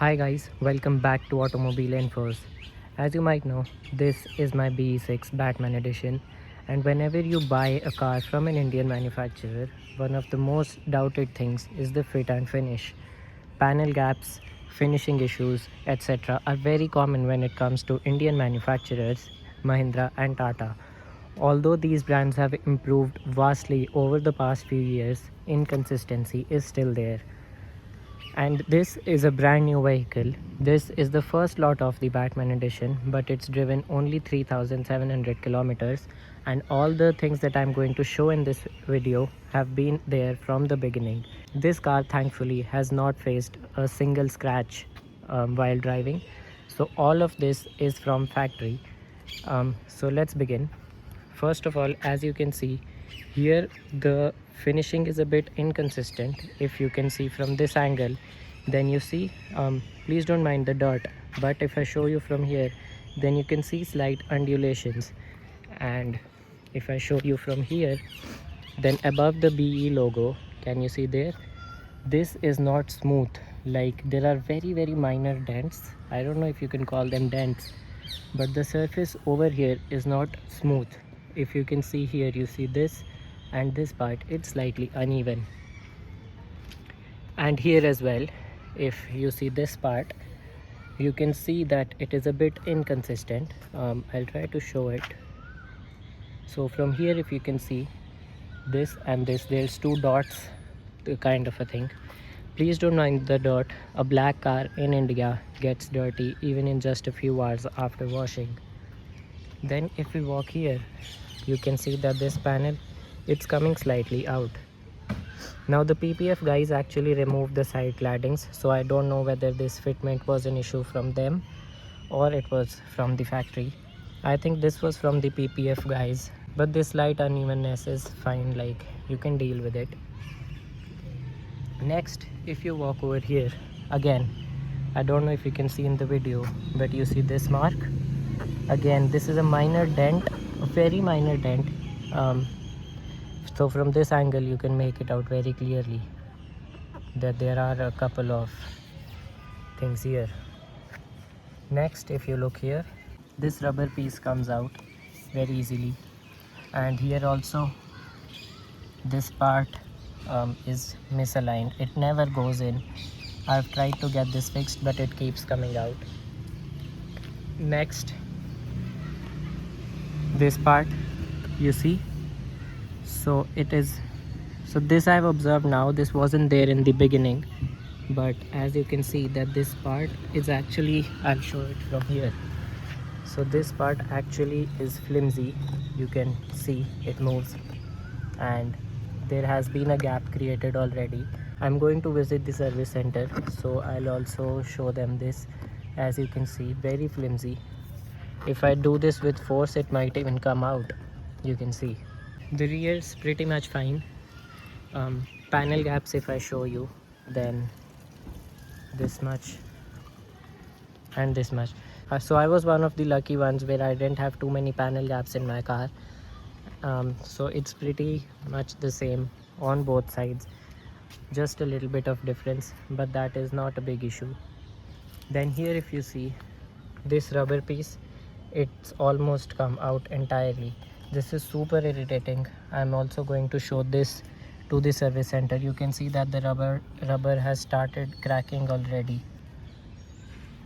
Hi guys, welcome back to Automobile Infos. As you might know, this is my BE6 Batman Edition, and whenever you buy a car from an Indian manufacturer, one of the most doubted things is the fit and finish. Panel gaps, finishing issues, etc. are very common when it comes to Indian manufacturers, Mahindra and Tata. Although these brands have improved vastly over the past few years, inconsistency is still there. And this is a brand new vehicle. This is the first lot of the Batman edition, but it's driven only 3700 kilometers, and all the things that I'm going to show in this video have been there from the beginning. This car thankfully has not faced a single scratch while driving, so all of this is from factory. So let's begin. First of all, as you can see here, the finishing is a bit inconsistent. If you can see from this angle, then you see, please don't mind the dirt, but if I show you from here, then you can see slight undulations. And if I show you from here, then above the BE logo, can you see there, this is not smooth. Like, there are very minor dents. I don't know if you can call them dents, but the surface over here is not smooth. If you can see here, you see this and this part, it's slightly uneven. And here as well, if you see this part, you can see that it is a bit inconsistent. I'll try to show it. So from here, if you can see this and this, there's two dots kind of a thing. Please don't mind the dirt. A black car in India gets dirty even in just a few hours after washing. Then if we walk here, you can see that this panel, it's coming slightly out. Now the PPF guys actually removed the side claddings, so I don't know whether this fitment was an issue from them or it was from the factory. I think this was from the PPF guys, but this slight unevenness is fine, like you can deal with it. Next, if you walk over here, again, I don't know if you can see in the video, but you see this mark. Again, this is a minor dent, a very minor dent. So from this angle, you can make it out very clearly that there are a couple of things here. Next, if you look here, this rubber piece comes out very easily, and here also this part is misaligned. It never goes in. I've tried to get this fixed, but it keeps coming out. Next, this part, you see, so this I've observed now. This wasn't there in the beginning, but as you can see that this part is actually, I'll show it from here. So this part actually is flimsy. You can see it moves, and there has been a gap created already. I'm going to visit the service center, so I'll also show them this. As you can see, very flimsy. If I do this with force, it might even come out. You can see the rear is pretty much fine. Panel gaps, if I show you, then this much and this much. So I was one of the lucky ones where I didn't have too many panel gaps in my car. So it's pretty much the same on both sides, just a little bit of difference, but that is not a big issue. Then here, if you see this rubber piece, it's almost come out entirely. This is super irritating. I'm also going to show this to the service center. You can see that the rubber has started cracking already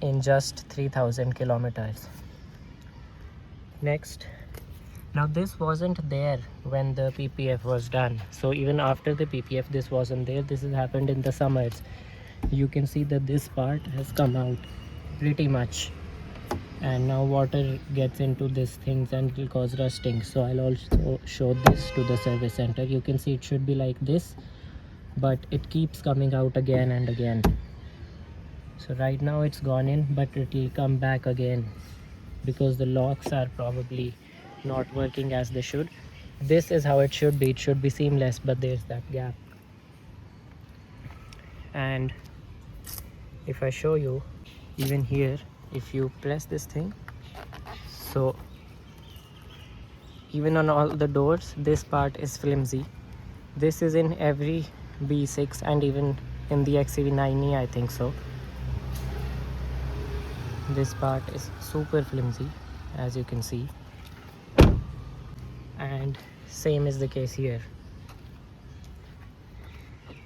in just 3000 kilometers. Next, now this wasn't there when the PPF was done, so even after the PPF this wasn't there. This has happened in the summers. You can see that this part has come out pretty much, and now water gets into these things and it will cause rusting. So I'll also show this to the service center. You can see it should be like this, but it keeps coming out again and again. So right now it's gone in, but it will come back again because the locks are probably not working as they should. This is how it should be. It should be seamless, but there's that gap. And if I show you, even here, if you press this thing, so even on all the doors, this part is flimsy. This is in every B6 and even in the XCV9E, I think so. This part is super flimsy, as you can see, and same is the case here.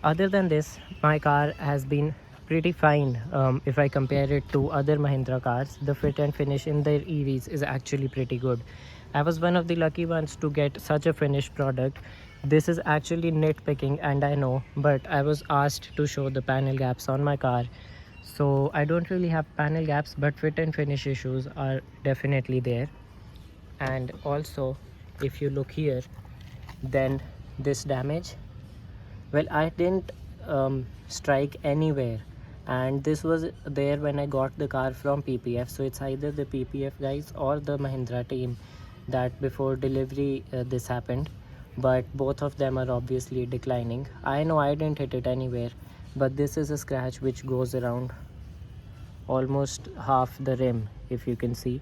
Other than this, my car has been pretty fine. If I compare it to other Mahindra cars, the fit and finish in their EVs is actually pretty good. I was one of the lucky ones to get such a finished product. This is actually nitpicking, and I know, but I was asked to show the panel gaps on my car. So I don't really have panel gaps, but fit and finish issues are definitely there. And also, if you look here, then this damage, well, I didn't strike anywhere, and this was there when I got the car from PPF. So it's either the PPF guys or the Mahindra team that before delivery this happened, but both of them are obviously declining. I know I didn't hit it anywhere, but this is a scratch which goes around almost half the rim, if you can see.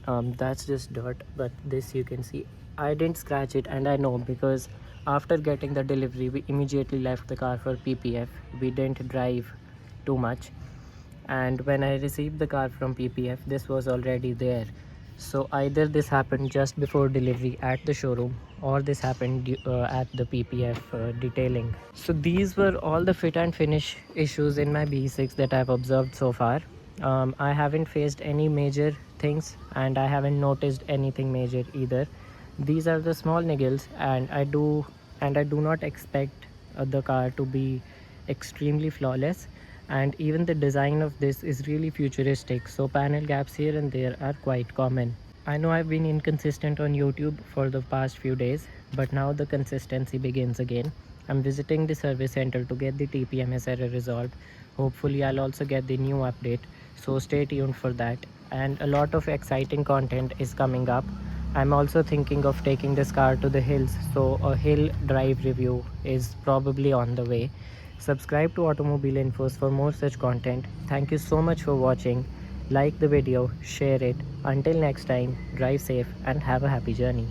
That's just dirt, but this you can see I didn't scratch it, and I know because after getting the delivery we immediately left the car for PPF. We didn't drive too much, and when I received the car from PPF this was already there. So either this happened just before delivery at the showroom, or this happened at the PPF detailing. So these were all the fit and finish issues in my BE6 that I've observed so far. I haven't faced any major things, and I haven't noticed anything major either. These are the small niggles, and I do not expect the car to be extremely flawless. And even the design of this is really futuristic, so panel gaps here and there are quite common. I know I've been inconsistent on YouTube for the past few days, but now the consistency begins again. I'm visiting the service center to get the TPMS error resolved. Hopefully I'll also get the new update, so stay tuned for that. And a lot of exciting content is coming up. I'm also thinking of taking this car to the hills, so a hill drive review is probably on the way. Subscribe to Automobile Infos for more such content. Thank you so much for watching. Like the video, share it. Until next time, drive safe and have a happy journey.